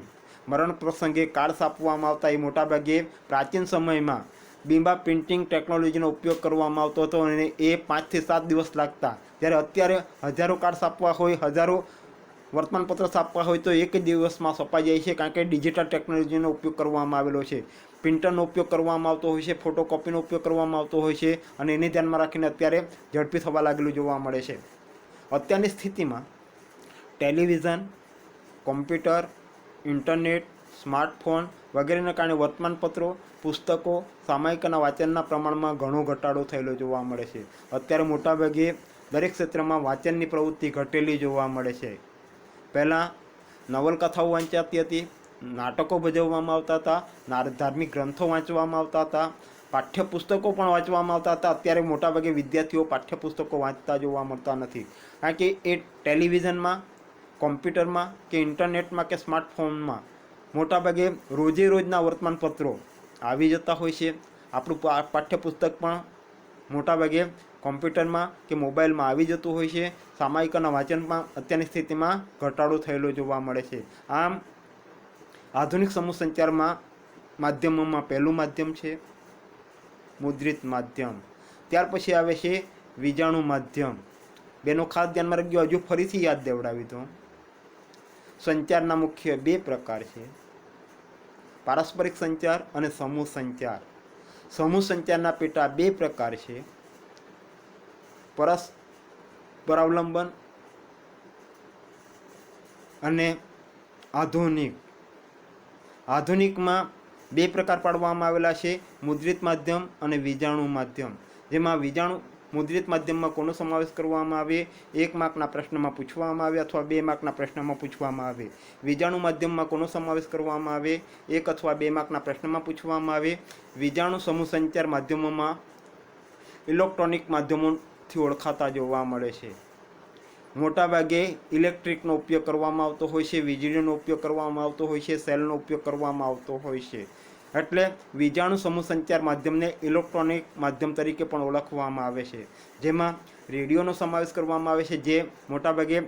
મરણ પ્રસંગે કાર્ડ છાપવામાં આવતા, એ મોટાભાગે પ્રાચીન સમયમાં બીબા પ્રિન્ટિંગ ટેકનોલોજીનો ઉપયોગ કરવામાં આવતો હતો, અને એ 5 થી 7 દિવસ લાગતા. જ્યારે અત્યારે હજારો કાર્ડ છાપવા હોય, હજારો વર્તમાનપત્ર છાપવા હોય તો એક જ દિવસમાં છપાઈ જાય છે, કારણ કે ડિજિટલ ટેકનોલોજીનો ઉપયોગ કરવામાં આવેલો છે. પ્રિન્ટરનો ઉપયોગ કરવામાં આવતો હોય છે, ફોટોકોપીનો ઉપયોગ કરવામાં આવતો હોય છે, અને એને ધ્યાનમાં રાખીને અત્યારે ઝડપી થવા લાગેલું જોવા મળે છે. અત્યારની સ્થિતિમાં ટેલિવિઝન, કોમ્પ્યુટર, ઇન્ટરનેટ, સ્માર્ટફોન વગેરેને કારણે વર્તમાનપત્રો, પુસ્તકો, સામયિકના વાંચનના પ્રમાણમાં ઘણો ઘટાડો થયેલો જોવા મળે છે. અત્યારે મોટાભાગે દરેક ક્ષેત્રમાં વાંચનની પ્રવૃત્તિ ઘટેલી જોવા મળે છે. પહેલાં નવલકથાઓ વાંચાતી હતી, નાટકો ભજવવામાં આવતા હતા, ધાર્મિક ગ્રંથો વાંચવામાં આવતા હતા, પાઠ્યપુસ્તકો પણ વાંચવામાં આવતા હતા. અત્યારે મોટાભાગે વિદ્યાર્થીઓ પાઠ્યપુસ્તકો વાંચતા જોવા મળતા નથી, કારણ કે એ ટેલિવિઝનમાં, કોમ્પ્યુટરમાં કે ઇન્ટરનેટમાં કે સ્માર્ટફોનમાં મોટાભાગે રોજે રોજના વર્તમાનપત્રો આવી જતા હોય છે. આપણું પાઠ્યપુસ્તક પણ મોટાભાગે કોમ્પ્યુટરમાં કે મોબાઈલમાં આવી જતું હોય છે. સામયિકના વાંચનમાં અત્યારની સ્થિતિમાં ઘટાડો થયેલો જોવા મળે છે. આમ આધુનિક સમૂહ સંચારમાં માધ્યમોમાં પહેલું માધ્યમ છે મુદ્રિત માધ્યમ. ત્યાર પછી આવે છે વીજાણુ માધ્યમ. બેનો ખાસ ધ્યાનમાં રાખજો. હજુ ફરીથી યાદ દેવડાવી દો. સંચારના મુખ્ય બે પ્રકાર છે, પારસ્પરિક સંચાર અને સમૂહ સંચાર. સમૂહ સંચારના પેટા બે પ્રકાર છે, પરસ્પરાવલંબન અને આધુનિક. આધુનિકમાં બે પ્રકાર પાડવામાં આવેલા છે, મુદ્રિત માધ્યમ અને વીજાણુ માધ્યમ. જેમાં મુદ્રિત માધ્યમમાં કોનો સમાવેશ કરવામાં આવે? 1 માર્કના પ્રશ્નમાં પૂછવામાં આવે અથવા 2 માર્કના પ્રશ્નમાં પૂછવામાં આવે. વીજાણુ માધ્યમમાં કોનો સમાવેશ કરવામાં આવે? 1 અથવા 2 માર્કના પ્રશ્નમાં પૂછવામાં આવે. વીજાણુ સમૂહ સંચાર માધ્યમોમાં ઇલેક્ટ્રોનિક માધ્યમોથી ઓળખાતા જોવા મળે છે. મોટાભાગે ઇલેક્ટ્રિકનો ઉપયોગ કરવામાં આવતો હોય છે, વીજળીનો ઉપયોગ કરવામાં આવતો હોય છે, સેલનો ઉપયોગ કરવામાં આવતો હોય છે. એટલે વીજાણુ સમૂહ સંચાર માધ્યમને ઇલેક્ટ્રોનિક માધ્યમ તરીકે પણ ઓળખવામાં આવે છે. જેમાં રેડિયોનો સમાવેશ કરવામાં આવે છે, જે મોટાભાગે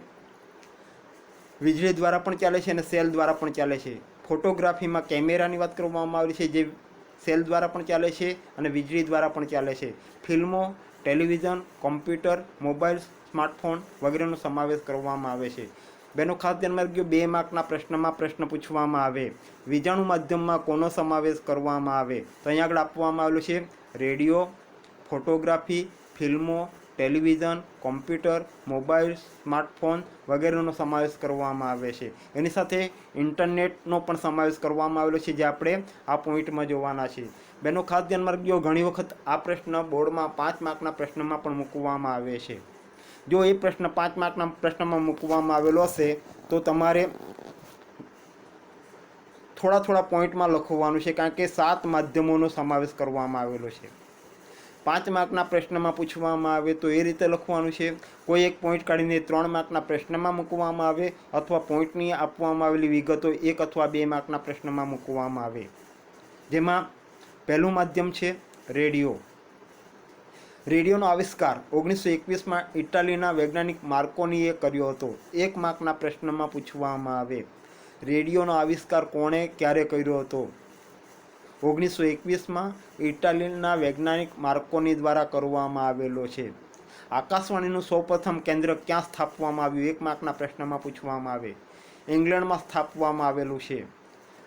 વીજળી દ્વારા પણ ચાલે છે અને સેલ દ્વારા પણ ચાલે છે. ફોટોગ્રાફીમાં કેમેરાની વાત કરવામાં આવી છે, જે સેલ દ્વારા પણ ચાલે છે અને વીજળી દ્વારા પણ ચાલે છે. ફિલ્મો, ટેલિવિઝન, કોમ્પ્યુટર, મોબાઈલ, સ્માર્ટફોન વગેરેનો સમાવેશ કરવામાં આવે છે. બેનો ખાસ ધ્યાનમાં રાખજો. 2 માર્કના પ્રશ્નમાં પ્રશ્ન પૂછવામાં આવે, વીજાણુ માધ્યમમાં કોનો સમાવેશ કરવામાં આવે? તો અહીંયા આગળ આપવામાં આવેલું છે રેડિયો, ફોટોગ્રાફી, ફિલ્મો, ટેલિવિઝન, કોમ્પ્યુટર, મોબાઈલ, સ્માર્ટફોન વગેરેનો સમાવેશ કરવામાં આવે છે. એની સાથે ઇન્ટરનેટનો પણ સમાવેશ કરવામાં આવેલો છે, જે આપણે આ પોઈન્ટમાં જોવાના છે. બેનો ખાસ ધ્યાનમાં રાખજો. ઘણી વખત આ પ્રશ્ન બોર્ડમાં 5 માર્કના પ્રશ્નમાં પણ મૂકવામાં આવે છે. જો એ પ્રશ્ન 5 માર્કના પ્રશ્નમાં મૂકવામાં આવેલો હશે તો તમારે થોડા પોઈન્ટમાં લખવાનું છે, કારણ કે 7 માધ્યમોનો સમાવેશ કરવામાં આવેલો છે. 5 માર્કના પ્રશ્નમાં પૂછવામાં આવે તો એ રીતે લખવાનું છે. કોઈ એક પોઈન્ટ કાઢીને 3 માર્કના પ્રશ્નમાં મૂકવામાં આવે અથવા પોઈન્ટની આપવામાં આવેલી વિગતો 1 અથવા 2 માર્કના પ્રશ્નમાં મૂકવામાં આવે. જેમાં પહેલું માધ્યમ છે રેડિયો. રેડિયોનો આવિષ્કાર 1921માં ઇટાલીના વૈજ્ઞાનિક માર્કોનીએ કર્યો હતો. 1 માર્કના પ્રશ્નમાં પૂછવામાં આવે, રેડિયોનો આવિષ્કાર કોણે ક્યારે કર્યો હતો? 1921માં ઇટાલીના વૈજ્ઞાનિક માર્કોની દ્વારા કરવામાં આવેલો છે. આકાશવાણીનું સૌપ્રથમ કેન્દ્ર ક્યાં સ્થાપવામાં આવ્યું? 1 માર્કના પ્રશ્નમાં પૂછવામાં આવે, ઇંગ્લેન્ડમાં સ્થાપવામાં આવેલું છે.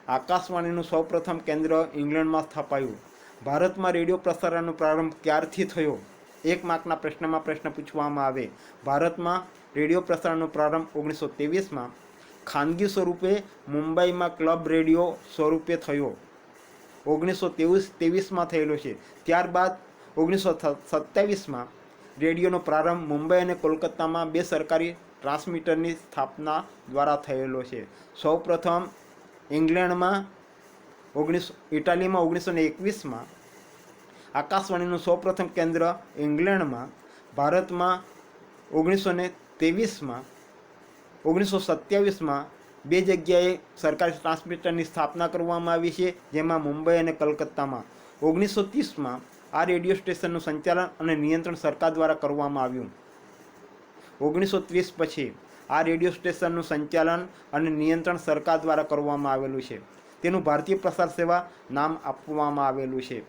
આકાશવાણીનું સૌપ્રથમ કેન્દ્ર ઇંગ્લેન્ડમાં સ્થાપાયું. ભારતમાં રેડિયો પ્રસારણનો પ્રારંભ ક્યારથી થયો? 1 માર્કના પ્રશ્નમાં પ્રશ્ન પૂછવામાં આવે, ભારતમાં રેડિયો પ્રસારણનો પ્રારંભ 1923માં ખાનગી સ્વરૂપે મુંબઈમાં ક્લબ રેડિયો સ્વરૂપે થયો. 1923માં થયેલો છે. ત્યારબાદ 1927માં રેડિયોનો પ્રારંભ મુંબઈ અને કોલકાતામાં 2 સરકારી ટ્રાન્સમીટરની સ્થાપના દ્વારા થયેલો છે. સૌપ્રથમ ઇંગ્લેન્ડમાં ઇટાલીમાં 1921માં, આકાશવાણીનું સૌપ્રથમ કેન્દ્ર ઇંગ્લેન્ડમાં, ભારતમાં 1923માં, 1927માં 2 જગ્યાએ સરકારી ટ્રાન્સમીટરની સ્થાપના કરવામાં આવી છે, જેમાં મુંબઈ અને કલકત્તામાં. 1930માં આ રેડિયો સ્ટેશનનું સંચાલન અને નિયંત્રણ સરકાર દ્વારા કરવામાં આવ્યું. 1930 પછી આ રેડિયો સ્ટેશનનું સંચાલન અને નિયંત્રણ સરકાર દ્વારા કરવામાં આવેલું છે. તેનું ભારતીય પ્રસાર સેવા નામ આપવામાં આવેલું છે.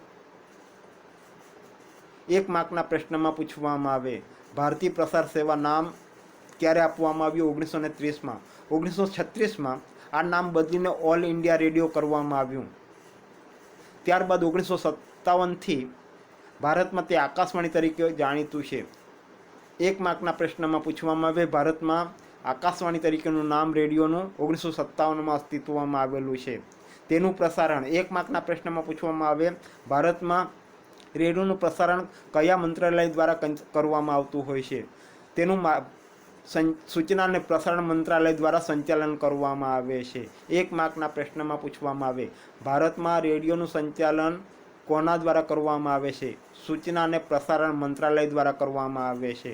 1 માર્કના પ્રશ્નમાં પૂછવામાં આવે, ભારતીય પ્રસાર સેવા નામ ક્યારે આપવામાં આવ્યું? 1930માં. 1936માં આ નામ બદલીને ઓલ ઇન્ડિયા રેડિયો કરવામાં આવ્યું. ત્યારબાદ 1957થી ભારતમાં તે આકાશવાણી તરીકે જાણીતું છે. 1 માર્કના પ્રશ્નમાં પૂછવામાં આવે, ભારતમાં આકાશવાણી તરીકેનું નામ રેડિયોનું 1957માં અસ્તિત્વમાં આવેલું છે. તેનું પ્રસારણ 1 માર્કના પ્રશ્નમાં પૂછવામાં આવે, ભારતમાં રેડિયોનું પ્રસારણ કયા મંત્રાલય દ્વારા કરવામાં આવતું હોય છે? તેનું સૂચના અને પ્રસારણ મંત્રાલય દ્વારા સંચાલન કરવામાં આવે છે. 1 માર્કના પ્રશ્નમાં પૂછવામાં આવે, ભારતમાં રેડિયોનું સંચાલન કોના દ્વારા કરવામાં આવે છે? સૂચના અને પ્રસારણ મંત્રાલય દ્વારા કરવામાં આવે છે.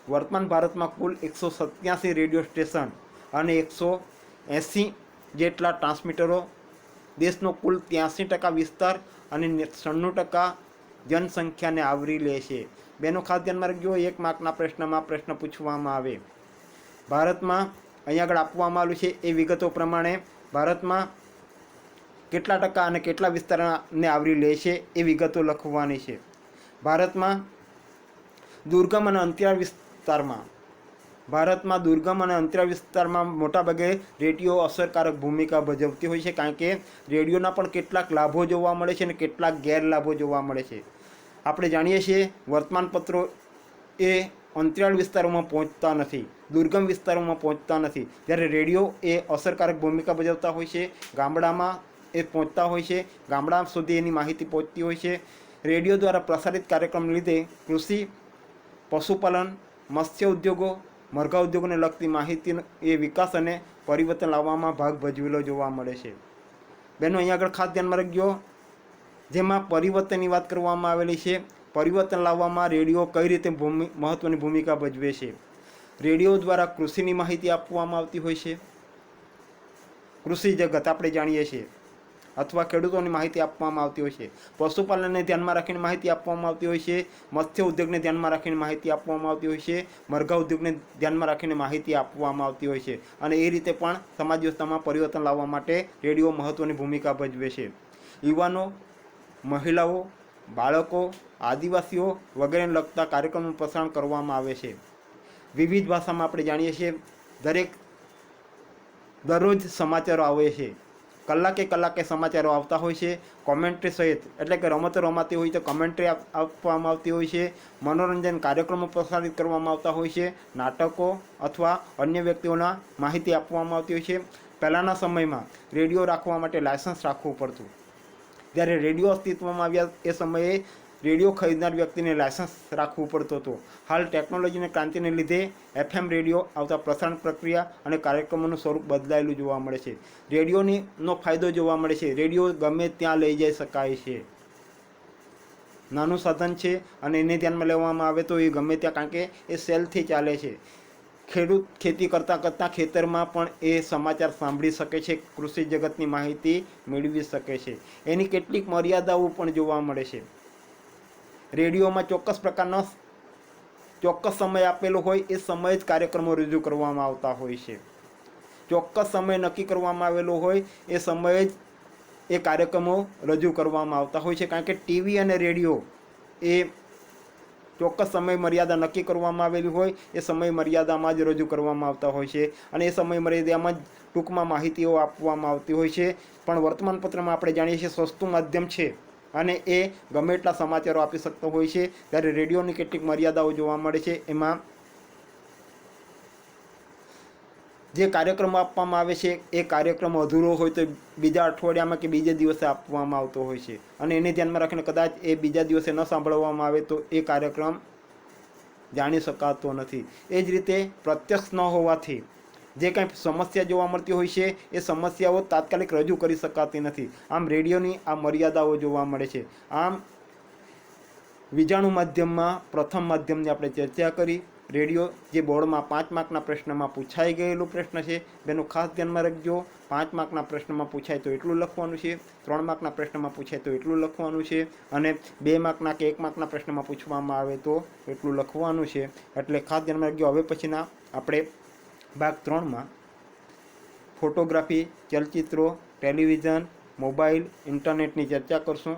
વર્તમાન ભારતમાં કુલ 187 રેડિયો સ્ટેશન અને 180 જેટલા ટ્રાન્સમીટરો દેશનો કુલ 83% વિસ્તાર અને 96% જનસંખ્યાને આવરી લે છે. બેનો ખાસ ધ્યાનમાં રાખજો, 1 માર્કના પ્રશ્નમાં પ્રશ્ન પૂછવામાં આવે. ભારતમાં અહીંયા આગળ આપવામાં આવ્યું છે એ વિગતો પ્રમાણે ભારતમાં કેટલા ટકા અને કેટલા વિસ્તારને આવરી લે છે એ વિગતો લખવાની છે. ભારતમાં દુર્ગમ અને અંતરિયાળ વિસ્તારમાં મોટાભાગે રેડિયો અસરકારક ભૂમિકા ભજવતી હોય છે, કારણ કે રેડિયોના પણ કેટલાક લાભો જોવા મળે છે અને કેટલાક ગેરલાભો જોવા મળે છે. આપણે જાણીએ છીએ વર્તમાનપત્રો એ અંતરિયાળ વિસ્તારોમાં પહોંચતા નથી, દુર્ગમ વિસ્તારોમાં પહોંચતા નથી, જ્યારે રેડિયો એ અસરકારક ભૂમિકા ભજવતા હોય છે. ગામડામાં એ પહોંચતા હોય છે, ગામડા સુધી એની માહિતી પહોંચતી હોય છે. રેડિયો દ્વારા પ્રસારિત કાર્યક્રમ લીધે કૃષિ, પશુપાલન, મત્સ્ય ઉદ્યોગો, મરઘા ઉદ્યોગોને લગતી માહિતી એ વિકાસ અને પરિવર્તન લાવવામાં ભાગ ભજવેલો જોવા મળે છે. બહેનો અહીંયા આગળ ખાસ ધ્યાનમાં રાખજો, જેમાં પરિવર્તનની વાત કરવામાં આવેલી છે. પરિવર્તન લાવવામાં રેડિયો કઈ રીતે મહત્ત્વની ભૂમિકા ભજવે છે? રેડિયો દ્વારા કૃષિની માહિતી આપવામાં આવતી હોય છે. કૃષિ જગત આપણે જાણીએ છીએ, અથવા ખેડૂતોની માહિતી આપવામાં આવતી હોય છે. પશુપાલનને ધ્યાનમાં રાખીને માહિતી આપવામાં આવતી હોય છે. મત્સ્ય ઉદ્યોગને ધ્યાનમાં રાખીને માહિતી આપવામાં આવતી હોય છે. મરઘા ઉદ્યોગને ધ્યાનમાં રાખીને માહિતી આપવામાં આવતી હોય છે. અને એ રીતે પણ સમાજ વ્યવસ્થામાં પરિવર્તન લાવવા માટે રેડિયો મહત્ત્વની ભૂમિકા ભજવે છે. યુવાનો, મહિલાઓ, બાળકો, આદિવાસીઓ વગેરેને લગતા કાર્યક્રમોનું પ્રસારણ કરવામાં આવે છે. વિવિધ ભાષામાં આપણે જાણીએ છીએ દરરોજ સમાચારો આવે છે. કલાકે સમાચારો આવતા હોય છે. કોમેન્ટ્રી સહિત, એટલે કે રમતો રમાતી હોય તો કોમેન્ટ્રી આપવામાં આવતી હોય છે. મનોરંજન કાર્યક્રમો પ્રસારિત કરવામાં આવતા હોય છે. નાટકો અથવા અન્ય વ્યક્તિઓના માહિતી આપવામાં આવતી હોય છે. પહેલાંના સમયમાં રેડિયો રાખવા માટે લાયસન્સ રાખવું પડતું. જ્યારે રેડિયો અસ્તિત્વમાં આવ્યા એ સમયે રેડિયો ખરીદનાર વ્યક્તિને લાયસન્સ રાખવું પડતું હતું. હાલ ટેકનોલોજીની ક્રાંતિને લીધે FM રેડિયો આવતા પ્રસારણ પ્રક્રિયા અને કાર્યક્રમોનું સ્વરૂપ બદલાયેલું જોવા મળે છે. રેડિયોનો ફાયદો જોવા મળે છે, રેડિયો ગમે ત્યાં લઈ જઈ શકાય છે. નાનું સાધન છે અને એને ધ્યાનમાં લેવામાં આવે તો એ ગમે ત્યાં, કારણ કે એ સેલથી ચાલે છે. ખેડૂત ખેતી કરતાં ખેતરમાં પણ એ સમાચાર સાંભળી શકે છે, કૃષિ જગતની માહિતી મેળવી શકે છે. એની કેટલીક મર્યાદાઓ પણ જોવા મળે છે. રેડિયોમાં ચોક્કસ સમય આપેલો હોય, એ સમયે જ કાર્યક્રમો રજૂ કરવામાં આવતા હોય છે. ચોક્કસ સમય નક્કી કરવામાં આવેલો હોય, એ સમયે જ એ કાર્યક્રમો રજૂ કરવામાં આવતા હોય છે. કારણ કે ટીવી અને રેડિયો એ ચોક્કસ સમય મર્યાદા નક્કી કરવામાં આવેલી હોય, એ સમય મર્યાદામાં જ રજૂ કરવામાં આવતા હોય છે અને એ સમય મર્યાદામાં જ ટૂંકમાં માહિતીઓ આપવામાં આવતી હોય છે. પણ વર્તમાનપત્રમાં આપણે જાણીએ છીએ સસ્તું માધ્યમ છે અને એ ગમે એટલા સમાચારો આપી શકતો હોય છે, ત્યારે રેડિયોની કેટલીક મર્યાદાઓ જોવા મળે છે. એમાં જે કાર્યક્રમો આપવામાં આવે છે એ કાર્યક્રમ અધૂરો હોય તો બીજા અઠવાડિયામાં કે બીજે દિવસે આપવામાં આવતો હોય છે, અને એને ધ્યાનમાં રાખીને કદાચ એ બીજા દિવસે ન સાંભળવામાં આવે તો એ કાર્યક્રમ જાણી શકાતો નથી. એ જ રીતે પ્રત્યક્ષ ન હોવાથી જે કંઈ સમસ્યા જોવા મળતી હોય છે એ સમસ્યાઓ તાત્કાલિક રજૂ કરી શકાતી નથી. આમ રેડિયોની આ મર્યાદાઓ જોવા મળે છે. આમ વિજાણુ માધ્યમમાં પ્રથમ માધ્યમની આપણે ચર્ચા કરી. રેડિયો જે બોર્ડમાં 5 માર્કના પ્રશ્નમાં પૂછાઈ ગયેલો પ્રશ્ન છે, બેનું ખાસ ધ્યાનમાં રાખજો. 5 માર્કના પ્રશ્નમાં પૂછાય તો એટલું લખવાનું છે, 3 માર્કના પ્રશ્નમાં પૂછાય તો એટલું લખવાનું છે, અને 2 માર્કના કે 1 માર્કના પ્રશ્નમાં પૂછવામાં આવે તો એટલું લખવાનું છે. એટલે ખાસ ધ્યાનમાં રાખજો. હવે પછીના આપણે ભાગ 3માં ફોટોગ્રાફી, ચલચિત્રો, ટેલિવિઝન, મોબાઈલ, ઇન્ટરનેટની ચર્ચા કરશું.